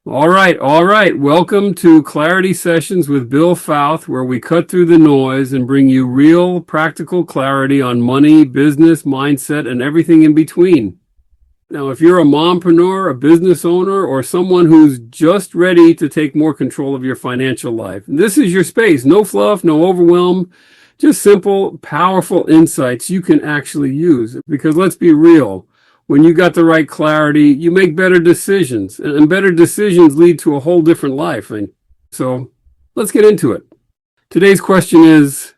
All right. Welcome to Clarity Sessions with Bill Fouth, where we cut through the noise and bring you real, practical clarity on money, business, mindset, and everything in between. Now, if you're a mompreneur, a business owner, or someone who's just ready to take more control of your financial life, this is your space. No fluff, no overwhelm, just simple, powerful insights you can actually use. Because let's be real. When you got the right clarity, you make better decisions, and better decisions lead to a whole different life. And so let's get into it. Today's question is,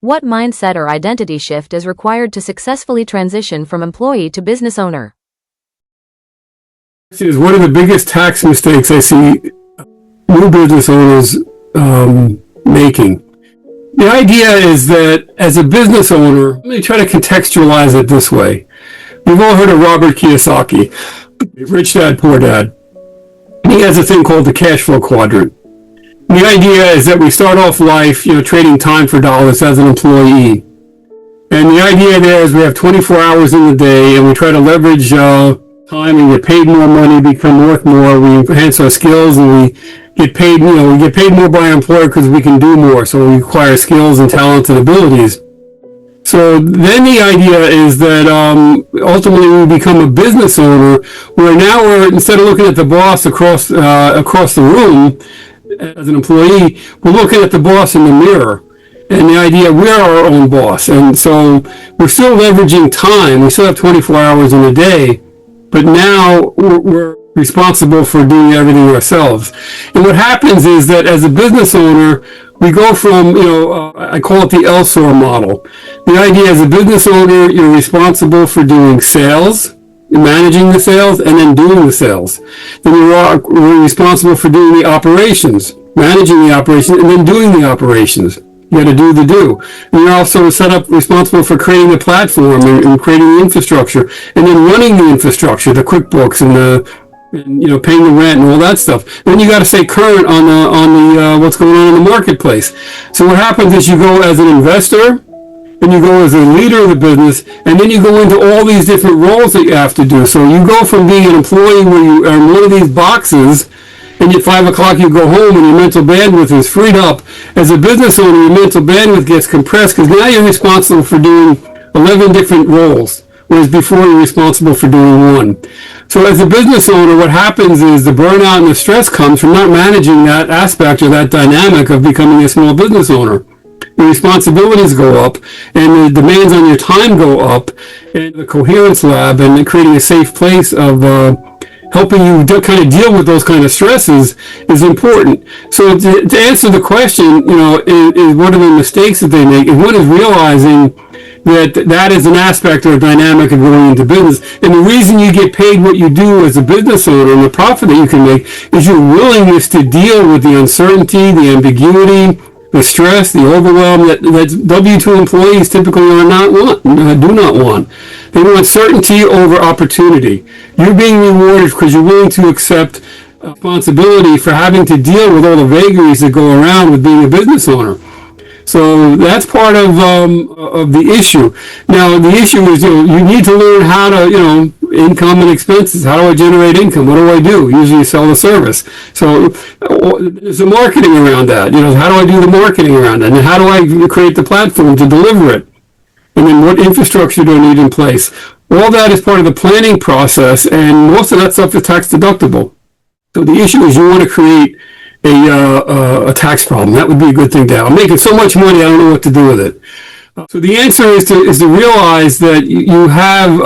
what mindset or identity shift is required to successfully transition from employee to business owner? What are the biggest tax mistakes I see new business owners making? The idea is that as a business owner, let me try to contextualize it this way. We've all heard of Robert Kiyosaki, Rich Dad, Poor Dad. He has a thing called the cash flow quadrant. The idea is that we start off life, trading time for dollars as an employee. And the idea there is we have 24 hours in the day and we try to leverage time and get paid more money, become worth more. We enhance our skills and we get paid, we get paid more by our employer because we can do more. So we acquire skills and talents and abilities. So then the idea is that ultimately we become a business owner where now instead of looking at the boss across the room as an employee, we're looking at the boss in the mirror. And the idea, we're our own boss. And so we're still leveraging time. We still have 24 hours in a day, but now we're responsible for doing everything ourselves. And what happens is that as a business owner, we go from, I call it the LSOR model. The idea as a business owner, you're responsible for doing sales, managing the sales, and then doing the sales. Then we're responsible for doing the operations, managing the operations, and then doing the operations. You got to do the do. And you're also responsible for creating the platform and creating the infrastructure, and then running the infrastructure, the QuickBooks and paying the rent and all that stuff. Then you got to stay current on the what's going on in the marketplace. So what happens is you go as an investor, and you go as a leader of the business, and then you go into all these different roles that you have to do. So you go from being an employee where you are in one of these boxes, and at 5 o'clock you go home and your mental bandwidth is freed up. As a business owner, your mental bandwidth gets compressed because now you're responsible for doing 11 different roles, whereas before you're responsible for doing one. So as a business owner, what happens is the burnout and the stress comes from not managing that aspect or that dynamic of becoming a small business owner. The responsibilities go up and the demands on your time go up, and the coherence lab and creating a safe place of helping you kind of deal with those kind of stresses is important. So to answer the question, is what are the mistakes that they make? And one is realizing that is an aspect or a dynamic of going into business. And the reason you get paid what you do as a business owner and the profit that you can make is your willingness to deal with the uncertainty, the ambiguity, the stress, the overwhelm that W-2 employees typically do not want. They want certainty over opportunity. You're being rewarded because you're willing to accept responsibility for having to deal with all the vagaries that go around with being a business owner. So that's part of the issue. Now the issue is you need to learn how to income and expenses. How do I generate income? What do I do? Usually you sell the service. So there's the marketing around that. How do I do the marketing around that? And how do I create the platform to deliver it? And then what infrastructure do I need in place? All that is part of the planning process, and most of that stuff is tax deductible. So the issue is you want to create a tax problem. That would be a good thing to have. I'm making so much money, I don't know what to do with it. So the answer is to realize that you have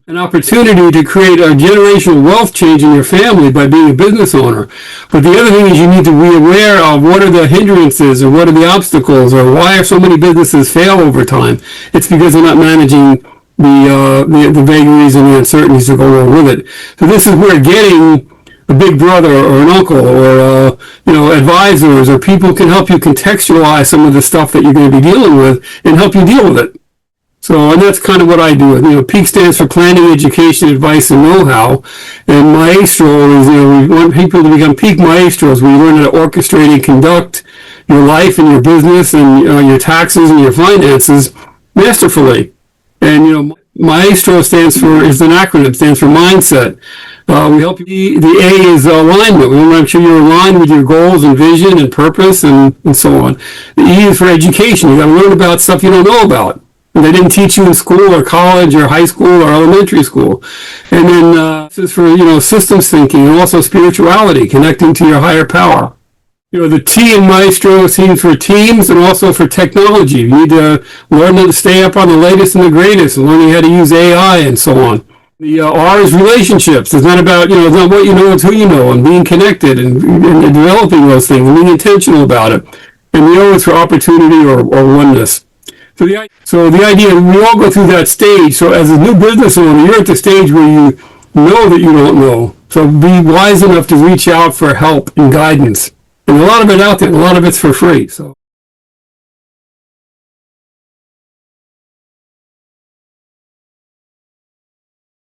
an opportunity to create a generational wealth change in your family by being a business owner. But the other thing is you need to be aware of what are the hindrances or what are the obstacles or why are so many businesses fail over time. It's because they're not managing the vagaries and the uncertainties that go along with it. So this is where getting a big brother or an uncle or advisors or people can help you contextualize some of the stuff that you're going to be dealing with and help you deal with it. So, and that's kind of what I do. PEAK stands for Planning, Education, Advice, and Know-How. And Maestro is, we want people to become peak maestros where you learn how to orchestrate and conduct your life and your business and your taxes and your finances masterfully. And, Maestro is an acronym, stands for mindset. We help you. The A is alignment. We want to make sure you're aligned with your goals and vision and purpose and so on. The E is for education. You got to learn about stuff you don't know about. And they didn't teach you in school or college or high school or elementary school. And then this is for, systems thinking and also spirituality, connecting to your higher power. The T in Maestro stands for teams and also for technology. You need to learn to stay up on the latest and the greatest and learning how to use AI and so on. The R is relationships. It's not about, it's not what you know, it's who you know, and being connected and developing those things and being intentional about it. And the O is for opportunity or oneness. So the idea, we all go through that stage. So as a new business owner, you're at the stage where you know that you don't know. So be wise enough to reach out for help and guidance. And a lot of it out there, and a lot of it's for free. So.